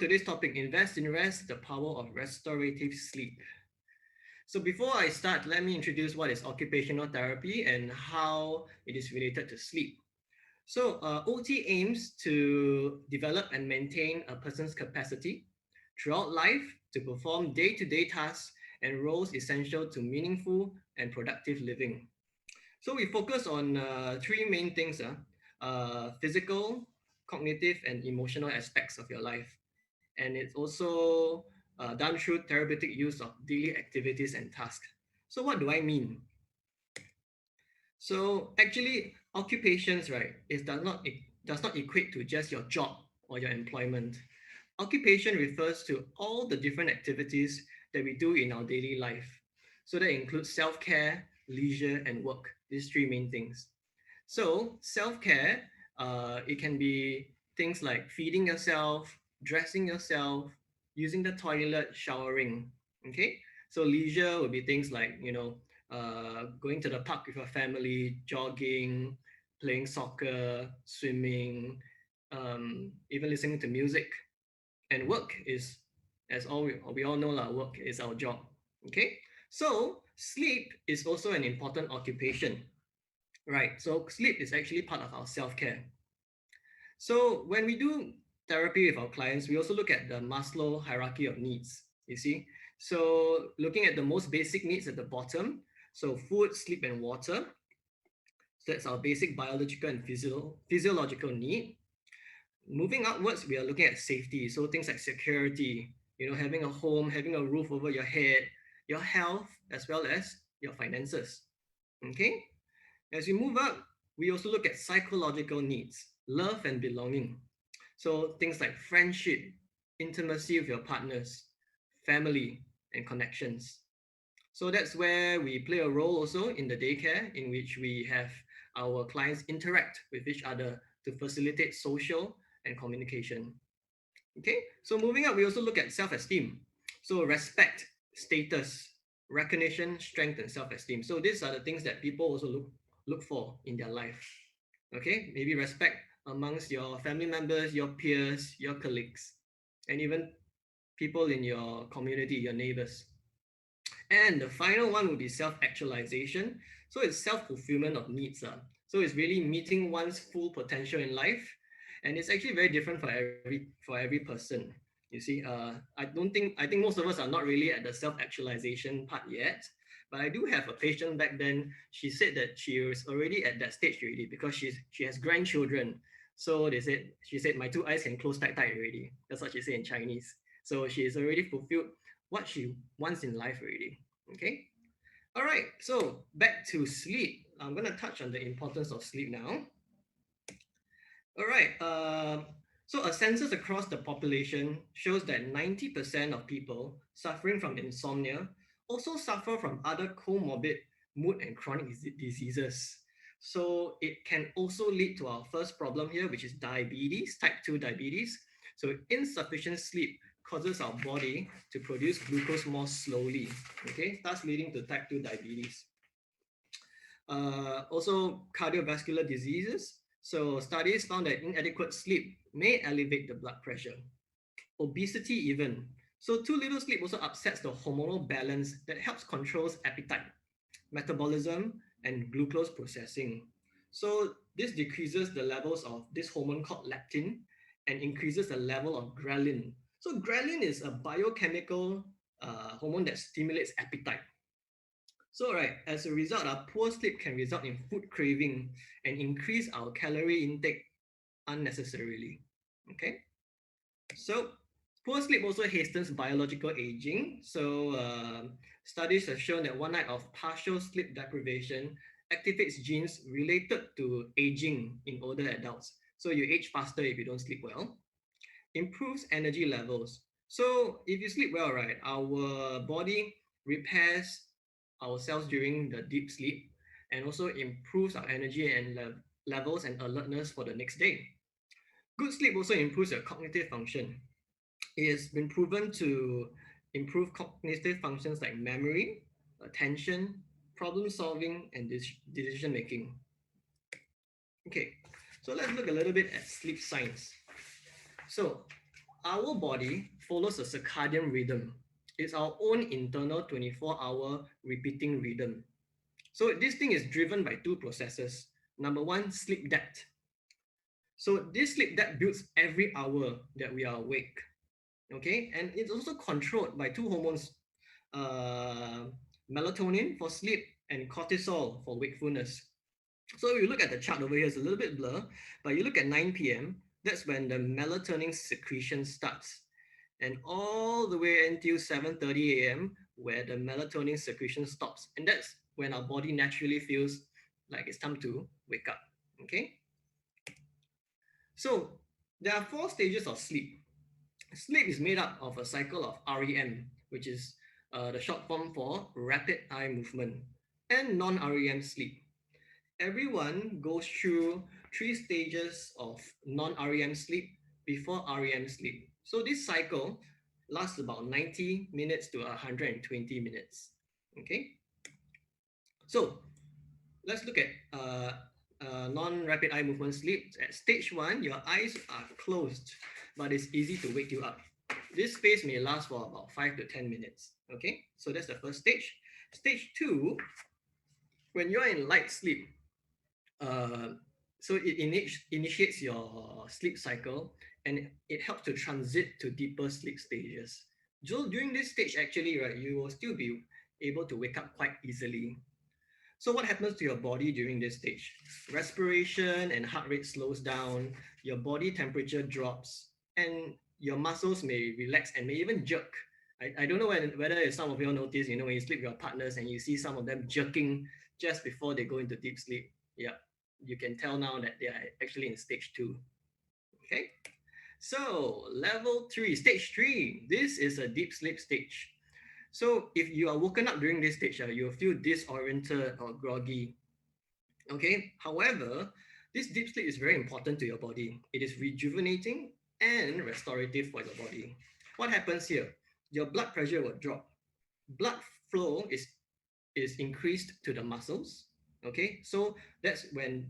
today's topic, invest in rest, the power of restorative sleep. So before I start, let me introduce what is occupational therapy and how it is related to sleep. OT aims to develop and maintain a person's capacity throughout life to perform day-to-day tasks and roles essential to meaningful and productive living. So we focus on three main things: physical, cognitive, and emotional aspects of your life. And it's also done through therapeutic use of daily activities and tasks. So what do I mean? So actually, occupations, right, it does not equate to just your job or your employment. Occupation refers to all the different activities that we do in our daily life. So that includes self-care, leisure, and work. These three main things. So self-care, it can be things like feeding yourself, dressing yourself, using the toilet, showering. Okay. So leisure would be things like going to the park with your family, jogging, playing soccer, swimming, even listening to music. And work is, as we all know, work is our job. Okay. So sleep is also an important occupation. Right. So sleep is actually part of our self-care. So when we do therapy with our clients, we also look at the Maslow hierarchy of needs. You see, so looking at the most basic needs at the bottom, so food, sleep, and water. So that's our basic biological and physiological need. Moving upwards, we are looking at safety. So things like security, having a home, having a roof over your head, your health, as well as your finances. Okay. As we move up, we also look at psychological needs, love and belonging. So things like friendship, intimacy with your partners, family, and connections. So that's where we play a role also in the daycare, in which we have our clients interact with each other to facilitate social and communication. Okay, so moving up, we also look at self-esteem. So respect, status, recognition, strength, and self-esteem. So these are the things that people also look for in their life. Okay, maybe respect amongst your family members, your peers, your colleagues, and even people in your community, your neighbors. And the final one would be self-actualization. So it's self-fulfillment of needs. So it's really meeting one's full potential in life. And it's actually very different for every person. You see, I think most of us are not really at the self-actualization part yet. But I do have a patient back then. She said that she was already at that stage already because she has grandchildren. So she said my two eyes can close tight already. That's what she said in Chinese. So she is already fulfilled what she wants in life already. Okay. All right. So back to sleep. I'm going to touch on the importance of sleep now. All right. So a census across the population shows that 90% of people suffering from insomnia also suffer from other comorbid mood and chronic diseases. So it can also lead to our first problem here, which is diabetes, type 2 diabetes. So insufficient sleep causes our body to produce glucose more slowly, okay, thus leading to type 2 diabetes. Also, cardiovascular diseases. So, studies found that inadequate sleep may elevate the blood pressure. Obesity, even. So, too little sleep also upsets the hormonal balance that helps controls appetite, metabolism, and glucose processing. So, this decreases the levels of this hormone called leptin and increases the level of ghrelin. So, ghrelin is a biochemical hormone that stimulates appetite. So, right, as a result, our poor sleep can result in food craving and increase our calorie intake unnecessarily. Okay, so poor sleep also hastens biological aging. So, studies have shown that one night of partial sleep deprivation activates genes related to aging in older adults. So, you age faster if you don't sleep well. Improves energy levels. So if you sleep well, right, our body repairs ourselves during the deep sleep and also improves our energy and levels and alertness for the next day. Good sleep also improves your cognitive function. It has been proven to improve cognitive functions like memory, attention, problem solving, and decision making. Okay, so let's look a little bit at sleep science. So our body follows a circadian rhythm. It's our own internal 24-hour repeating rhythm. So this thing is driven by two processes. Number one, sleep depth. So this sleep depth builds every hour that we are awake. Okay, and it's also controlled by two hormones, uh, melatonin for sleep and cortisol for wakefulness. So if you look at the chart over here, it's a little bit blur, but you look at 9 p.m., that's when the melatonin secretion starts. And all the way until 7:30 a.m., where the melatonin secretion stops. And that's when our body naturally feels like it's time to wake up. Okay? So there are four stages of sleep. Sleep is made up of a cycle of REM, which is the short form for rapid eye movement, and non REM sleep. Everyone goes through three stages of non REM sleep before REM sleep. So this cycle lasts about 90 minutes to 120 minutes. Okay, so let's look at non-rapid eye movement sleep. At stage one, your eyes are closed, but it's easy to wake you up. This phase may last for about 5 to 10 minutes. Okay, so that's the first stage. Stage two, when you're in light sleep, uh, so it initiates your sleep cycle, and it helps to transit to deeper sleep stages. So during this stage, actually, right, you will still be able to wake up quite easily. So what happens to your body during this stage? Respiration and heart rate slows down, your body temperature drops, and your muscles may relax and may even jerk. I don't know whether some of you all notice, when you sleep with your partners and you see some of them jerking just before they go into deep sleep. Yeah, you can tell now that they are actually in stage two. Okay, so level three, stage three. This is a deep sleep stage. So if you are woken up during this stage, you'll feel disoriented or groggy. Okay. However, this deep sleep is very important to your body. It is rejuvenating and restorative for your body. What happens here? Your blood pressure will drop. Blood flow is increased to the muscles. Okay, so that's when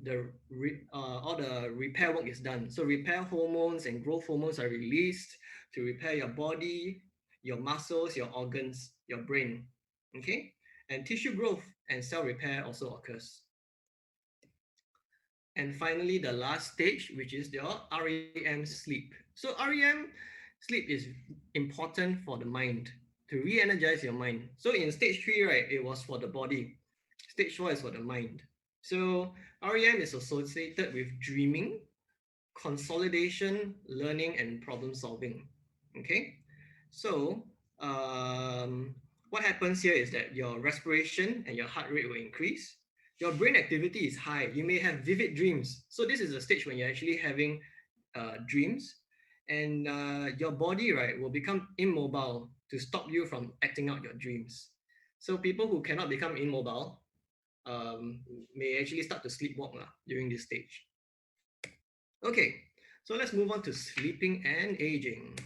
all the repair work is done. So repair hormones and growth hormones are released to repair your body, your muscles, your organs, your brain. Okay, and tissue growth and cell repair also occurs. And finally, the last stage, which is your REM sleep. So REM sleep is important for the mind to re-energize your mind. So in stage three, right, it was for the body. Stage four is for the mind. So REM is associated with dreaming, consolidation, learning, and problem solving. Okay, so what happens here is that your respiration and your heart rate will increase. Your brain activity is high. You may have vivid dreams. So this is a stage when you're actually having dreams, and your body, right, will become immobile to stop you from acting out your dreams. So people who cannot become immobile may actually start to sleepwalk during this stage. Okay, so let's move on to sleeping and aging.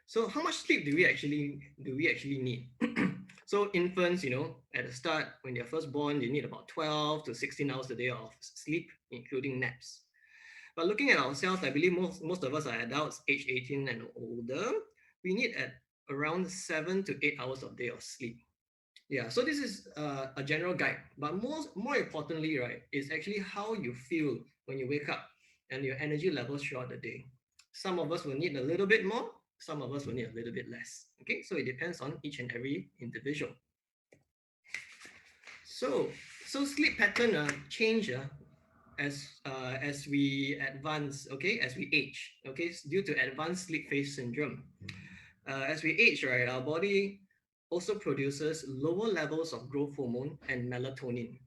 So how much sleep do we actually need? So infants, at the start when they're first born, they need about 12 to 16 hours a day of sleep, including naps. But looking at ourselves, I believe most of us are adults, age 18 and older. We need at around 7 to 8 hours of day of sleep. Yeah, so this is a general guide, but more importantly, right, is actually how you feel when you wake up and your energy levels throughout the day. Some of us will need a little bit more, some of us will need a little bit less. Okay, so it depends on each and every individual. So, so sleep pattern change as we advance. Okay, as we age. Okay, due to advanced sleep phase syndrome. As we age, right, our body also produces lower levels of growth hormone and melatonin.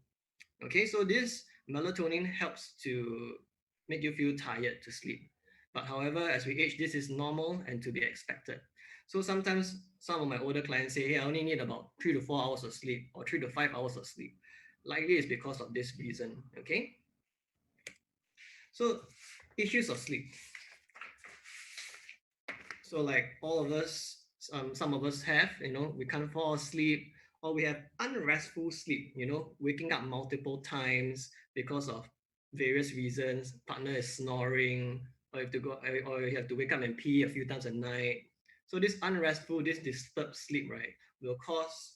Okay, so this melatonin helps to make you feel tired to sleep. But however, as we age, this is normal and to be expected. So sometimes some of my older clients say, hey, I only need about 3 to 4 hours of sleep or 3 to 5 hours of sleep. Likely it's because of this reason. Okay, so issues of sleep. So like all of us, some of us have, we can't fall asleep, or we have unrestful sleep, waking up multiple times because of various reasons. Partner is snoring, or you have to go, or you have to wake up and pee a few times a night. So this unrestful, this disturbed sleep, right, will cause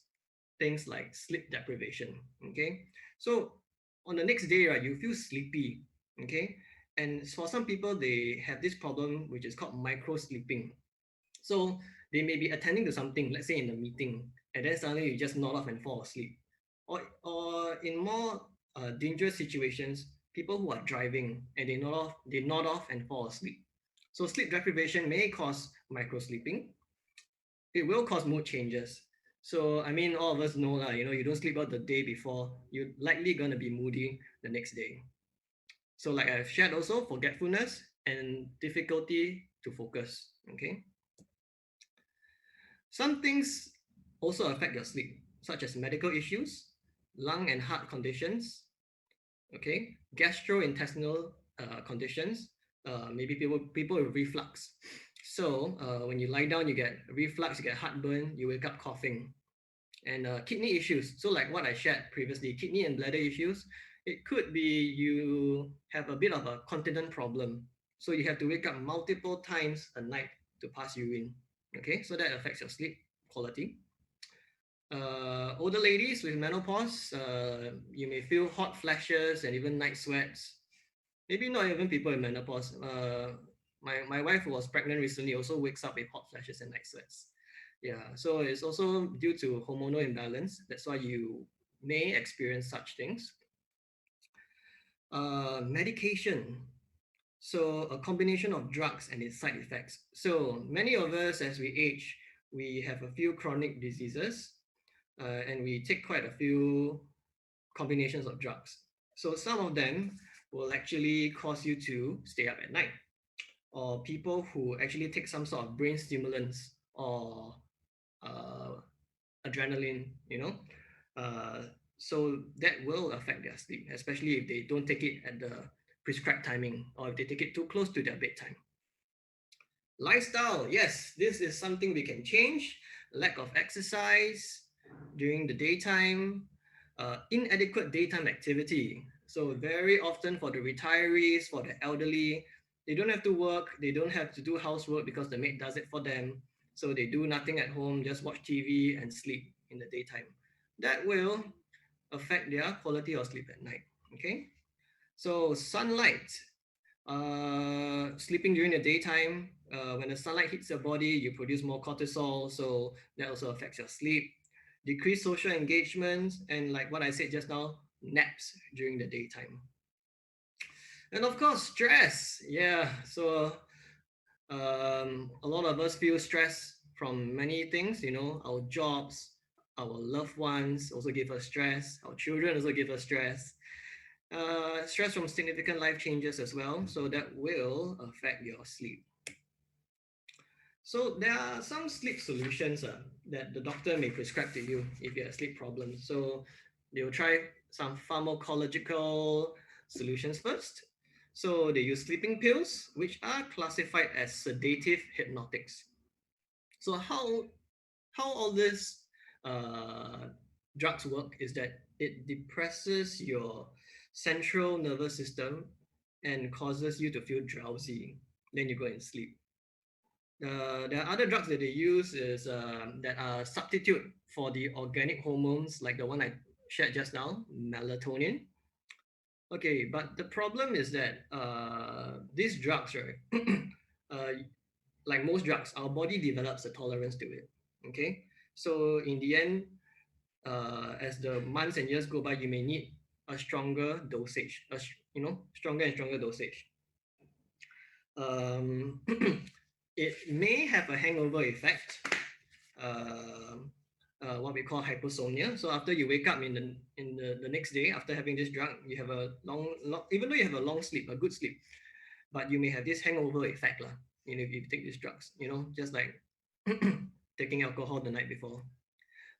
things like sleep deprivation. Okay, so on the next day, right, you feel sleepy. Okay, and for some people, they have this problem which is called micro sleeping. So they may be attending to something, let's say in the meeting, and then suddenly you just nod off and fall asleep. Or in more dangerous situations, people who are driving and they nod off and fall asleep. So sleep deprivation may cause micro sleeping. It will cause mood changes. So I mean, all of us know that you don't sleep out the day before, you're likely gonna be moody the next day. So like I've shared also, forgetfulness and difficulty to focus. Okay. Some things also affect your sleep, such as medical issues, lung and heart conditions, okay, gastrointestinal conditions, maybe people with reflux. So when you lie down, you get reflux, you get heartburn, you wake up coughing, and kidney issues. So like what I shared previously, kidney and bladder issues. It could be you have a bit of a continent problem, so you have to wake up multiple times a night to pass urine. Okay, so that affects your sleep quality. Older ladies with menopause, you may feel hot flashes and even night sweats. Maybe not even people in menopause. My wife who was pregnant recently also wakes up with hot flashes and night sweats. Yeah, so it's also due to hormonal imbalance. That's why you may experience such things. Medication. So a combination of drugs and its side effects. So many of us, as we age, we have a few chronic diseases, and we take quite a few combinations of drugs. So some of them will actually cause you to stay up at night, or people who actually take some sort of brain stimulants or uh, adrenaline, uh, so that will affect their sleep, especially if they don't take it at the prescribed timing or if they take it too close to their bedtime. Lifestyle, yes, this is something we can change. Lack of exercise during the daytime, inadequate daytime activity. So, very often for the retirees, for the elderly, they don't have to work, they don't have to do housework because the maid does it for them. So, they do nothing at home, just watch TV and sleep in the daytime. That will affect their quality of sleep at night. Okay, so sunlight, sleeping during the daytime, when the sunlight hits your body, you produce more cortisol, so that also affects your sleep. Decreased social engagement, and like what I said just now, naps during the daytime. And of course, stress. Yeah, so a lot of us feel stress from many things, our jobs, our loved ones also give us stress, our children also give us stress. Stress from significant life changes as well, so that will affect your sleep. So there are some sleep solutions that the doctor may prescribe to you if you have sleep problems. So they'll try some pharmacological solutions first. So they use sleeping pills, which are classified as sedative hypnotics. So how all this uh, drugs work is that it depresses your central nervous system and causes you to feel drowsy. Then you go and sleep. There are other drugs that they use is that are substitute for the organic hormones, like the one I shared just now, melatonin. Okay, but the problem is that these drugs, right? uh, like most drugs, our body develops a tolerance to it. Okay, so in the end, as the months and years go by, you may need a stronger dosage, stronger and stronger dosage. Um, it may have a hangover effect, um what we call hyposomnia. So after you wake up the next day after having this drug, you have a long, even though you have a long sleep, a good sleep, but you may have this hangover effect, lah. If you take these drugs, just like taking alcohol the night before.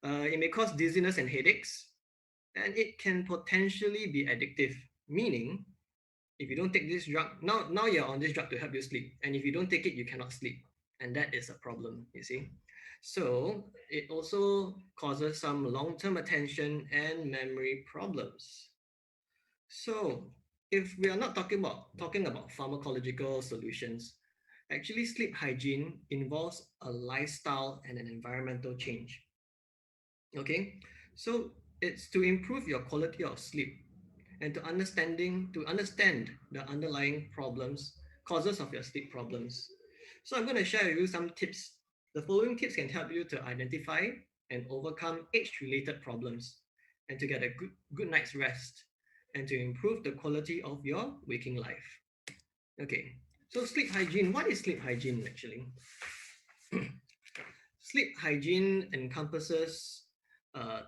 It may cause dizziness and headaches, and it can potentially be addictive, meaning if you don't take this drug, now you're on this drug to help you sleep, and if you don't take it, you cannot sleep, and that is a problem, you see. So it also causes some long-term attention and memory problems. So if we are not talking about pharmacological solutions, actually sleep hygiene involves a lifestyle and an environmental change. Okay, so it's to improve your quality of sleep and to understand the underlying problems, causes of your sleep problems. So I'm going to share with you some tips. The following tips can help you to identify and overcome age-related problems and to get a good night's rest and to improve the quality of your waking life. Okay, so sleep hygiene. What is sleep hygiene actually? Sleep hygiene encompasses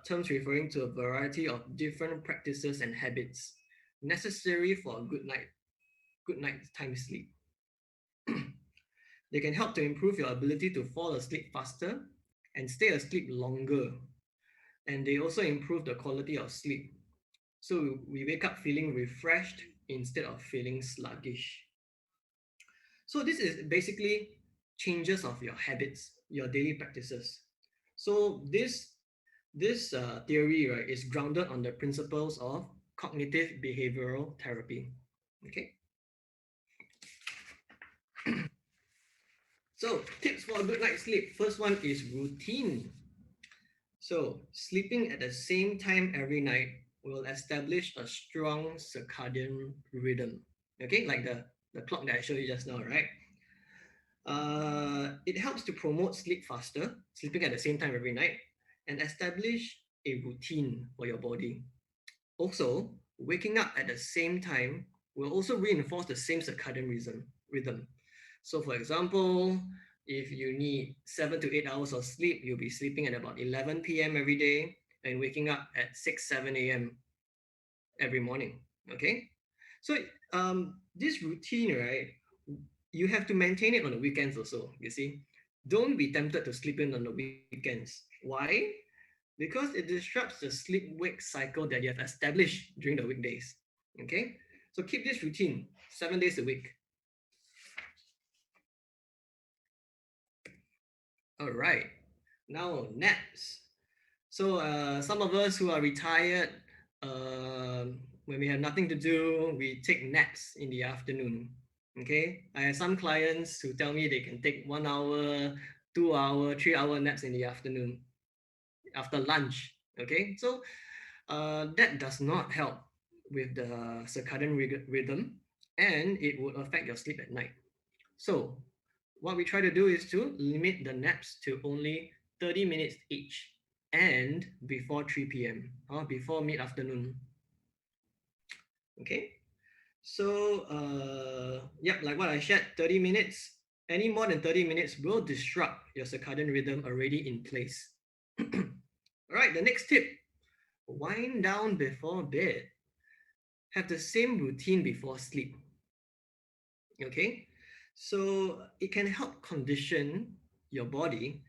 terms referring to a variety of different practices and habits necessary for a good night's time sleep. They can help to improve your ability to fall asleep faster and stay asleep longer. And they also improve the quality of sleep. So we wake up feeling refreshed instead of feeling sluggish. So this is basically changes of your habits, your daily practices. So this theory, right, is grounded on the principles of cognitive behavioral therapy. Okay. So tips for a good night's sleep. First one is routine. So sleeping at the same time every night will establish a strong circadian rhythm. Okay, like the clock that I showed you just now, right? It helps to promote sleep faster, sleeping at the same time every night, and establish a routine for your body. Also, waking up at the same time will also reinforce the same circadian rhythm. So, for example, if you need 7 to 8 hours of sleep, you'll be sleeping at about 11 p.m. every day and waking up at 6, 7 a.m. every morning. Okay? So, this routine, right, you have to maintain it on the weekends also. You see, don't be tempted to sleep in on the weekends. Why? Because it disrupts the sleep wake cycle that you have established during the weekdays. Okay, so keep this routine 7 days a week. All right, now naps. So some of us who are retired, when we have nothing to do, we take naps in the afternoon. Okay, I have some clients who tell me they can take 1 hour, 2 hour, 3 hour naps in the afternoon after lunch. Okay, so that does not help with the circadian rhythm, and it would affect your sleep at night. So what we try to do is to limit the naps to only 30 minutes each and before 3 p.m. or before mid-afternoon. Okay, so yep, like what I shared, 30 minutes, any more than 30 minutes will disrupt your circadian rhythm already in place. All right, the next tip, wind down before bed. Have the same routine before sleep. Okay, so it can help condition your body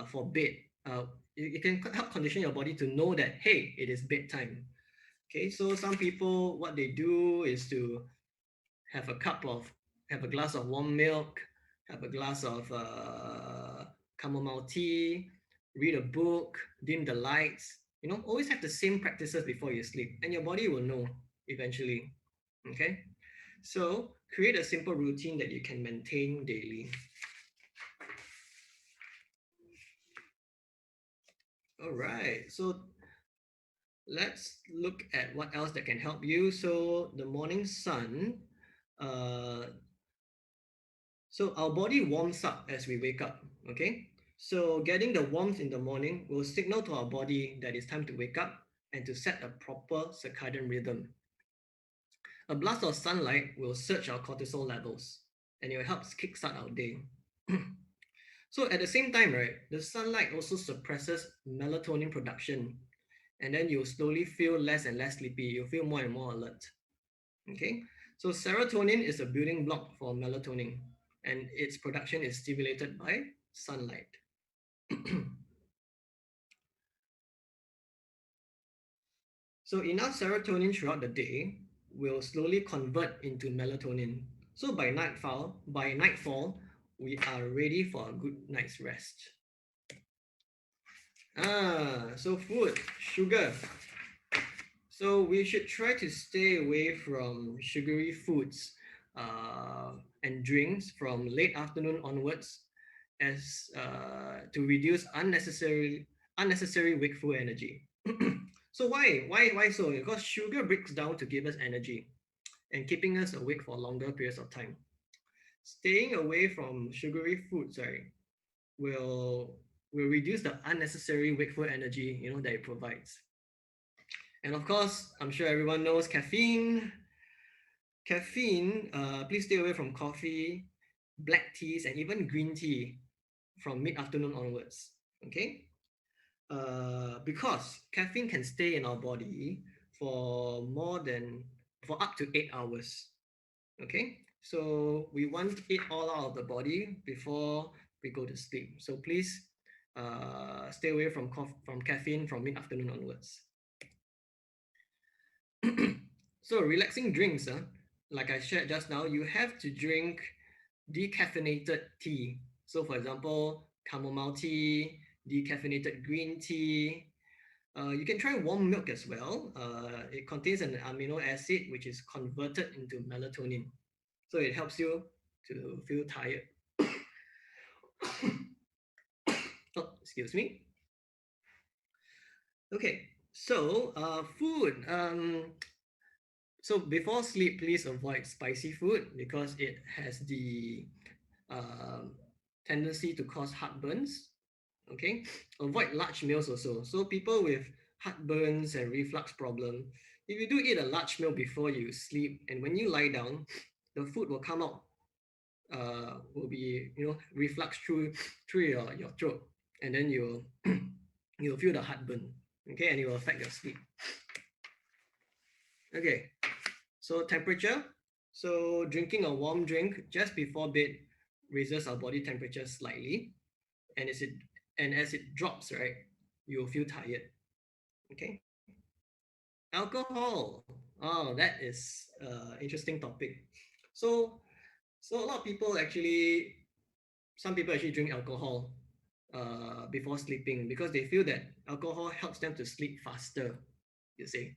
for bed. Uh, it can help condition your body to know that, hey, it is bedtime. Okay, so some people, what they do is to have a cup of, have a glass of warm milk, have a glass of chamomile tea, read a book, dim the lights. You know, always have the same practices before you sleep, and your body will know eventually. Okay, so create a simple routine that you can maintain daily. All right, so let's look at what else that can help you. So the morning sun, uh, so our body warms up as we wake up. Okay, so getting the warmth in the morning will signal to our body that it's time to wake up and to set a proper circadian rhythm. A blast of sunlight will surge our cortisol levels and it will help kickstart our day. So at the same time, right, the sunlight also suppresses melatonin production, and then you slowly feel less and less sleepy. You feel more and more alert. Okay, so serotonin is a building block for melatonin, and its production is stimulated by sunlight. So enough serotonin throughout the day will slowly convert into melatonin. So by nightfall, we are ready for a good night's rest. So food, sugar. So we should try to stay away from sugary foods and drinks from late afternoon onwards, as to reduce unnecessary wakeful energy. So why so? Because sugar breaks down to give us energy and keeping us awake for longer periods of time. Staying away from sugary foods, right, will will reduce the unnecessary wakeful energy that it provides. And of course, I'm sure everyone knows caffeine. Please stay away from coffee, black teas, and even green tea from mid-afternoon onwards. Okay? Because caffeine can stay in our body for more than for up to 8 hours. Okay? So we want it all out of the body before we go to sleep. So please stay away from caffeine from mid-afternoon onwards. So relaxing drinks, like I shared just now, you have to drink decaffeinated tea. So for example, chamomile tea, decaffeinated green tea. You can try warm milk as well. It contains an amino acid which is converted into melatonin. So it helps you to feel tired. Oh, excuse me. Okay, so food. So before sleep, please avoid spicy food because it has the um, tendency to cause heartburns. Okay, avoid large meals also. So people with heartburns and reflux problem, if you do eat a large meal before you sleep, and when you lie down, the food will come out, will be reflux through your throat, and then you'll feel the heartburn. Okay, and it will affect your sleep. Okay, so temperature. So drinking a warm drink just before bed raises our body temperature slightly, and as it drops, right, you'll feel tired. Okay. Alcohol. Oh, that is interesting topic. So so a lot of people actually, some people actually drink alcohol before sleeping because they feel that alcohol helps them to sleep faster. You see.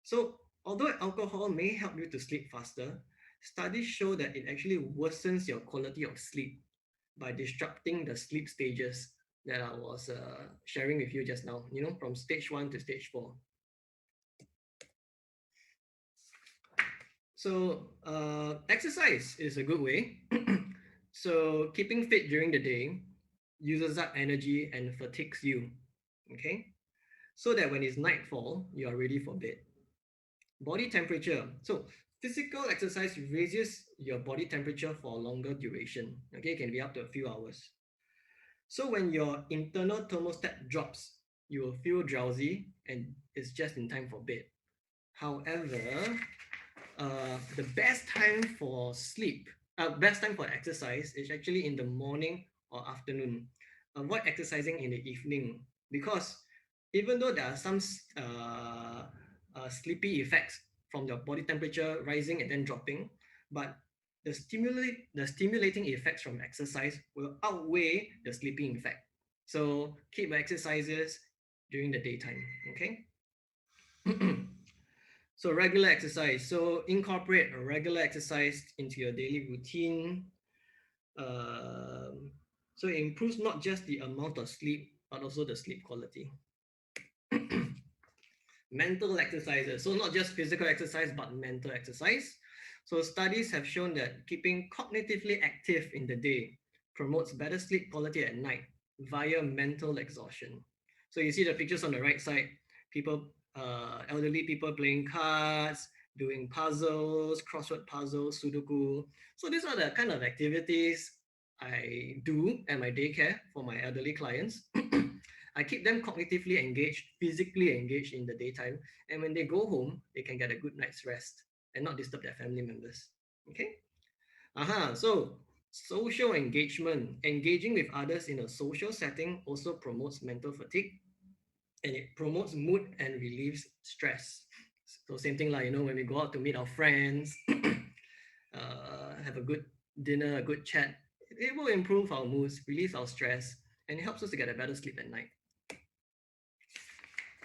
So although alcohol may help you to sleep faster, studies show that it actually worsens your quality of sleep by disrupting the sleep stages that I was sharing with you just now, from stage 1 to stage 4. So, exercise is a good way. So, keeping fit during the day uses up energy and fatigues you, okay? So that when it's nightfall, you are ready for bed. Body temperature. So, physical exercise raises your body temperature for a longer duration, okay? It can be up to a few hours. So when your internal thermostat drops, you will feel drowsy and it's just in time for bed. However, the best time for exercise is actually in the morning or afternoon. Avoid exercising in the evening because even though there are some sleepy effects from your body temperature rising and then dropping, but the stimulating effects from exercise will outweigh the sleeping effect. So keep your exercises during the daytime. Okay. So regular exercise. So incorporate a regular exercise into your daily routine. Um, so it improves not just the amount of sleep, but also the sleep quality. Mental exercises. So not just physical exercise, but mental exercise. So studies have shown that keeping cognitively active in the day promotes better sleep quality at night via mental exhaustion. So you see the pictures on the right side, elderly people playing cards, doing puzzles, crossword puzzles, Sudoku. So these are the kind of activities I do at my daycare for my elderly clients. I keep them cognitively engaged, physically engaged in the daytime, and when they go home, they can get a good night's rest and not disturb their family members. Okay? So social engagement, engaging with others in a social setting also promotes mental fatigue and it promotes mood and relieves stress. So same thing like when we go out to meet our friends, have a good dinner, a good chat, it will improve our moods, release our stress, and it helps us to get a better sleep at night.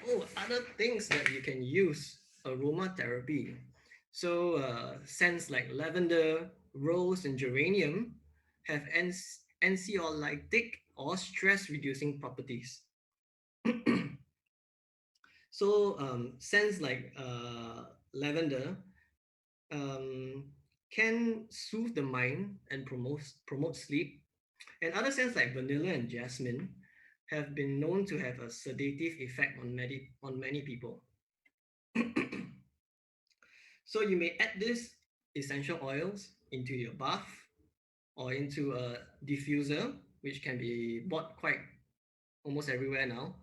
Oh, other things that you can use aromatherapy. So scents like lavender, rose, and geranium have anxiolytic or stress-reducing properties. So scents like lavender um, can soothe the mind and promote sleep. And other scents like vanilla and jasmine have been known to have a sedative effect on many people. So you may add these essential oils into your bath or into a diffuser, which can be bought quite almost everywhere now.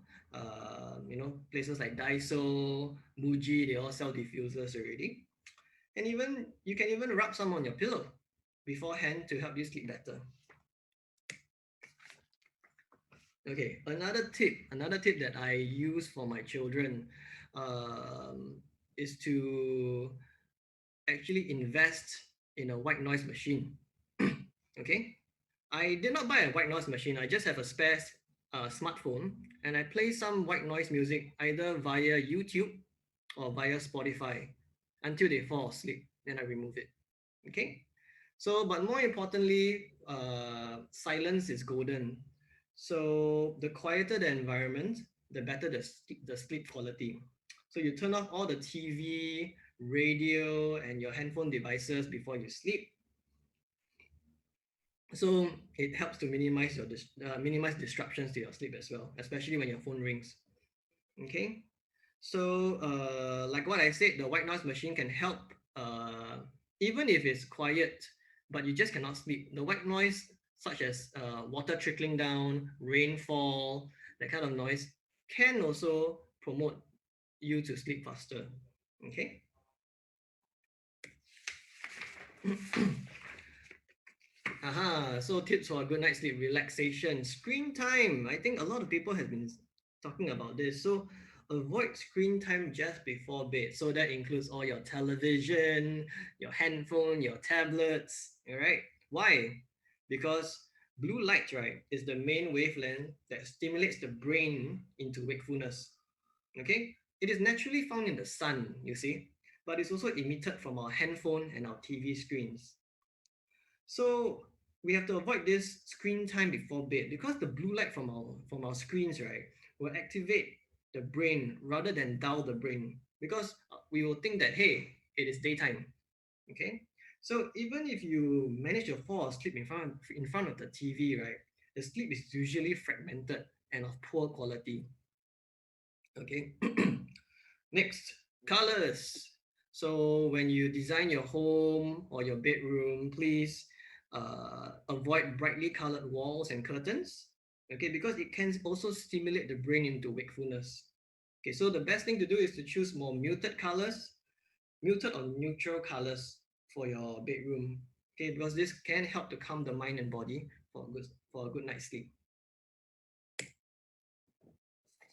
Places like Daiso, Muji, they all sell diffusers already. And even you can even rub some on your pillow beforehand to help you sleep better. Okay, another tip that I use for my children um, is to actually invest in a white noise machine. Okay, I did not buy a white noise machine. I just have a spare smartphone, and I play some white noise music either via YouTube or via Spotify until they fall asleep. Then I remove it. Okay. So, but more importantly, silence is golden. So the quieter the environment, the better the sleep quality. So you turn off all the TV, radio, and your handphone devices before you sleep. So it helps to minimize disruptions to your sleep as well, especially when your phone rings. Okay. So, like what I said, the white noise machine can help, even if it's quiet, but you just cannot sleep. The white noise, such as water trickling down, rainfall, that kind of noise, can also promote you to sleep faster. Okay. Aha, so tips for a good night's sleep, relaxation, screen time. I think a lot of people have been talking about this. So avoid screen time just before bed. So that includes all your television, your handphone, your tablets. All right. Why? Because blue light, right, is the main wavelength that stimulates the brain into wakefulness. Okay. It is naturally found in the sun, you see, but it's also emitted from our handphone and our TV screens. So we have to avoid this screen time before bed because the blue light from our screens, right, will activate the brain rather than dull the brain because we will think that hey, it is daytime. Okay, so even if you manage to fall asleep in front of the TV, right, the sleep is usually fragmented and of poor quality. Okay. Next, colors. So when you design your home or your bedroom, please avoid brightly colored walls and curtains. Okay, because it can also stimulate the brain into wakefulness. Okay, so the best thing to do is to choose more muted colors, muted or neutral colors for your bedroom. Okay, because this can help to calm the mind and body for a good night's sleep.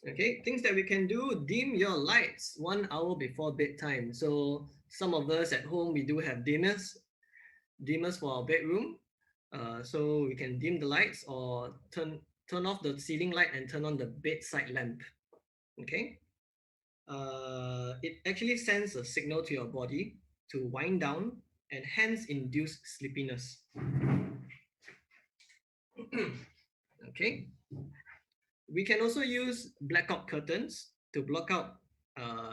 Okay, things that we can do, dim your lights 1 hour before bedtime. So some of us at home, we do have dimmers for our bedroom. So we can dim the lights or turn off the ceiling light and turn on the bedside lamp. Okay. It actually sends a signal to your body to wind down and hence induce sleepiness. Okay. We can also use blackout curtains to block out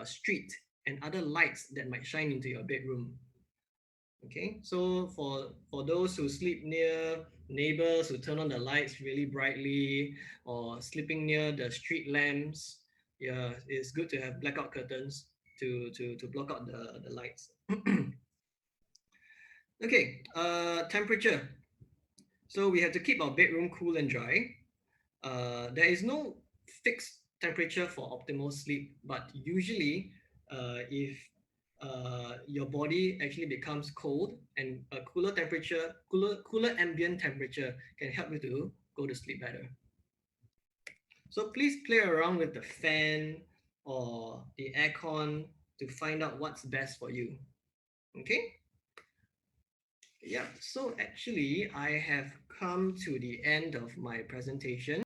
street and other lights that might shine into your bedroom. Okay, so for those who sleep near neighbors who turn on the lights really brightly or sleeping near the street lamps, yeah, it's good to have blackout curtains to block out the lights. Okay, temperature. So we have to keep our bedroom cool and dry. There is no fixed temperature for optimal sleep, but usually, if your body actually becomes cold and a cooler ambient temperature can help you to go to sleep better. So please play around with the fan or the aircon to find out what's best for you. Okay? Yeah, so actually, I have come to the end of my presentation.